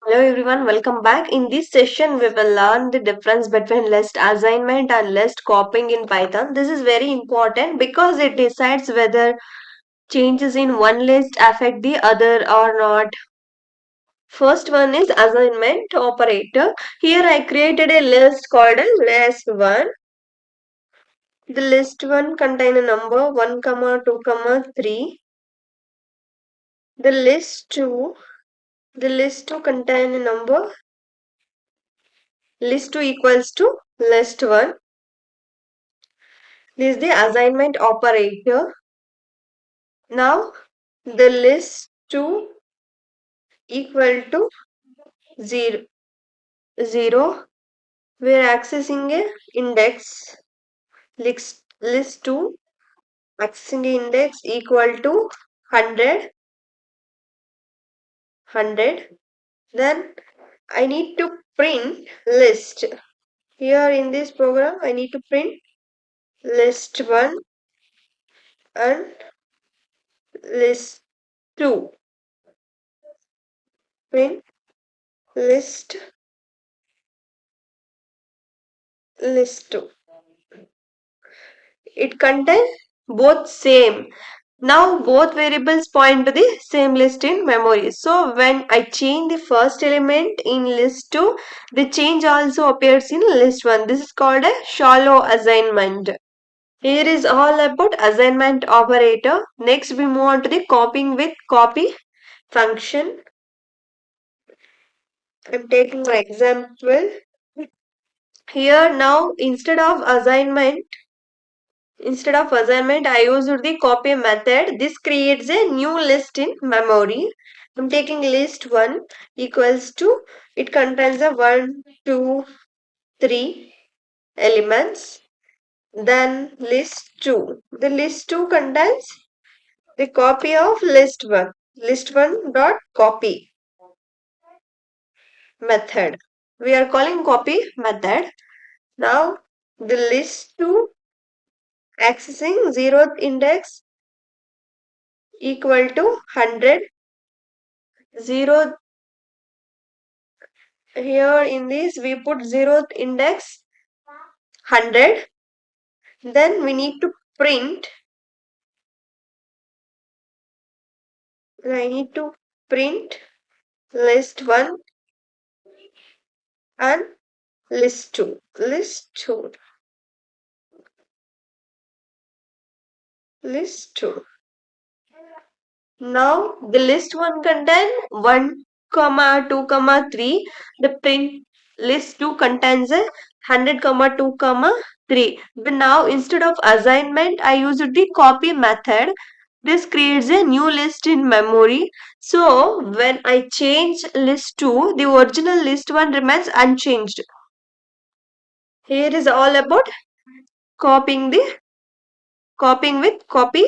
Hello everyone, welcome back. In this session, we will learn the difference between list assignment and list copying in Python. This is very important because it decides whether changes in one list affect the other or not. First one is assignment operator. Here I created a list called a list1. The list1 contain a number 1, comma 2, comma 3. The list2 contain a number list2 equals to list1. This is the assignment operator. Now the list 2 equal to 0. 0. We are accessing a index. List 2 accessing a index equal to 100. 100. Then I need to print list. Here in this program I need to print list 1 and list 2. Print list 2. It contains both same. Now both variables point to the same list in memory. So when I change the first element in list 2, the change also appears in list 1. This is called a shallow assignment. Here is all about assignment operator. Next we move on to the copying with copy function. I'm taking an example. Here now Instead of assignment, I used the copy method. This creates a new list in memory. I'm taking list 1 equals to, it contains a 1, 2, 3 elements. Then list 2. The list 2 contains the copy of list 1. List1 dot copy method. We are calling copy method. Now the list 2 accessing 0th index equal to 100. 0, here in this we put 0th index 100. Then we need to print, I need to print list 1 and list 2. List 2. List 2. Now the list 1 contain 1, comma 2, comma 3. The print list 2 contains a 100, comma 2, comma 3. But now instead of assignment, I used the copy method. This creates a new list in memory. So when I change list 2, the original list 1 remains unchanged. Here is all about copying with copy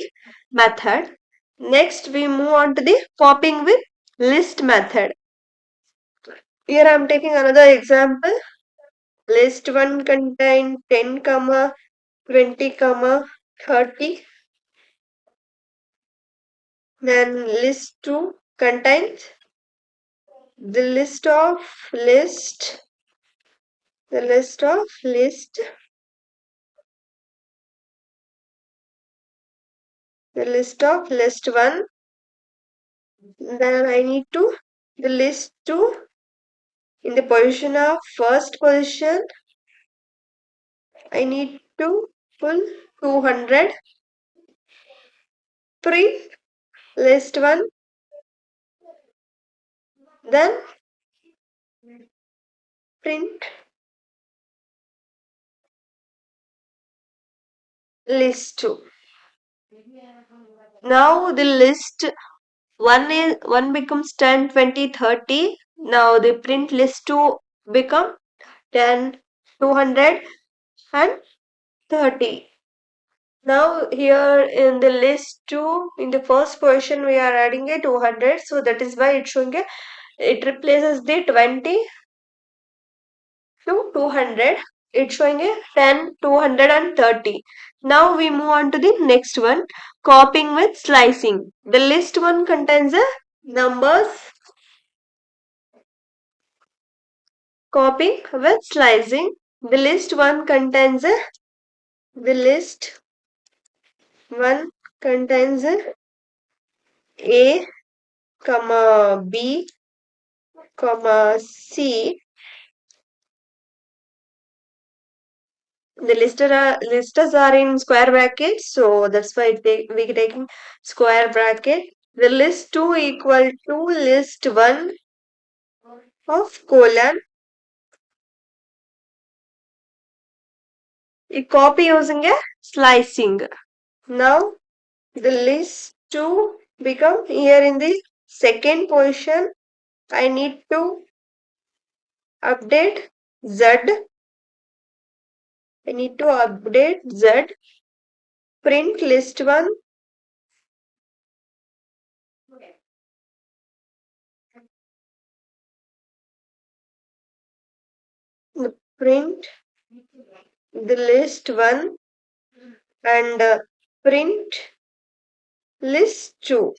method. Next we move on to the copying with list method. Here I am taking another example. List 1 contain 10, comma 20, comma 30. Then list 2 contains the list of list, the list of list, the list of list 1. Then I need to the list 2 in the position of first position. I need to pull 200. Print list 1. Then print list 2. Now the list 1 becomes 10, 20, 30. Now the print list 2 become 10, 200 and 30. Now here in the list 2, in the first position we are adding a 200. So that is why it's showing it replaces the 20 to 200. It's showing a 10, 200 and 30. Now we move on to the next one, copying with slicing. The list 1 contains the numbers Copying with slicing. The list 1 contains a the list 1 contains A, comma B, comma C. The listers are in square brackets, so that's why we're taking square bracket. The list 2 equal to list 1 of colon. You copy using a slicing. Now the list 2 become here in the second position. I need to update Z. I need to update Z. Print list 1. Print the list 1 and print list 2.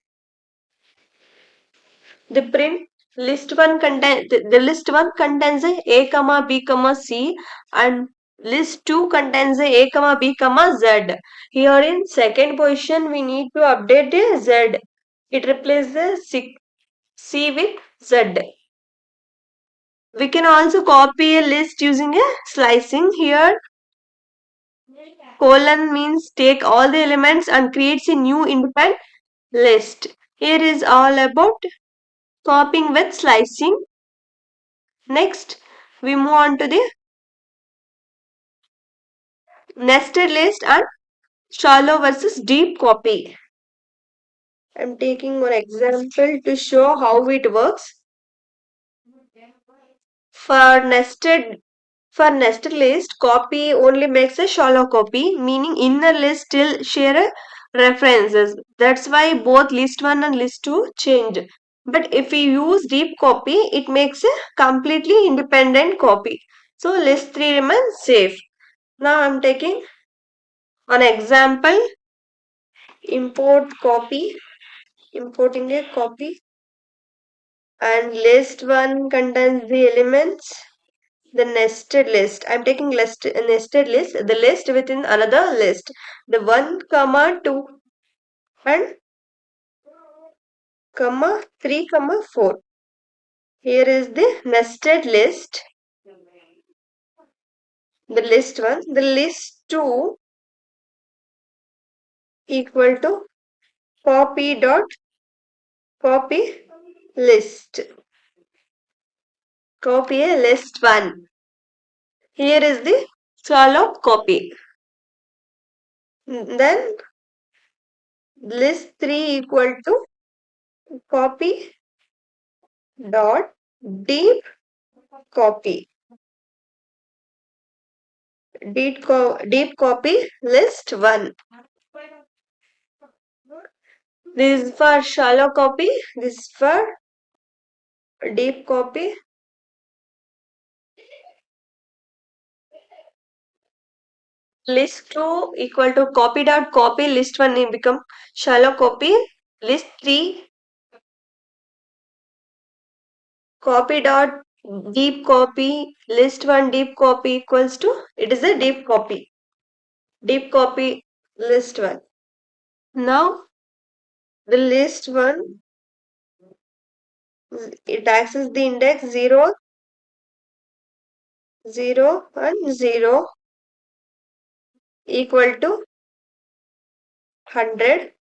The print list 1 contain the list 1 contains a comma b comma c and list 2 contains a comma b comma z. Here in second position we need to update the z. It replaces c with z. We can also copy a list using a slicing. Here colon means take all the elements and creates a new independent list. Here is all about copying with slicing. Next, we move on to the nested list and shallow versus deep copy. I'm taking one example to show how it works. For nested list, copy only makes a shallow copy, meaning inner list still share references. That's why both list 1 and list 2 change. But if we use deep copy, it makes a completely independent copy. So list 3 remains safe. Now I'm taking an example. Importing a copy, and list 1 contains the elements. The nested list. I'm taking nested list, the list within another list. The 1, comma 2 and comma 3, comma 4. Here is the nested list. The list 1. The list 2 equal to copy list. Copy a list 1. Here is the shallow copy. Then list 3 equal to copy dot deep copy. Deep copy list 1. This is for shallow copy. This is for deep copy. List 2 equal to copy dot copy. List 1 will become shallow copy. List 3 copy dot deep copy. List 1 deep copy equals to, it is a deep copy. Deep copy list 1. Now the list 1, it accesses the index 0, 0 and 0 equal to 100.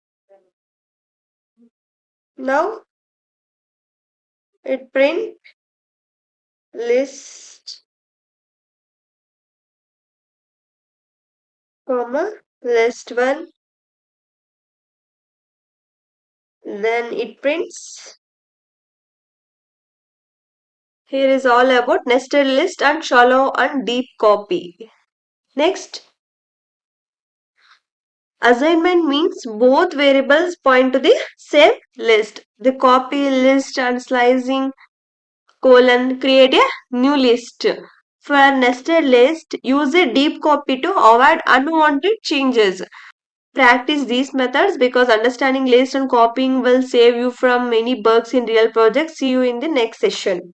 Now it print list comma list 1. Then it prints. Here is all about nested list and shallow and deep copy. Next, assignment means both variables point to the same list. The copy list and slicing colon create a new list. For nested list, use a deep copy to avoid unwanted changes. Practice these methods because understanding list and copying will save you from many bugs in real projects. See you in the next session.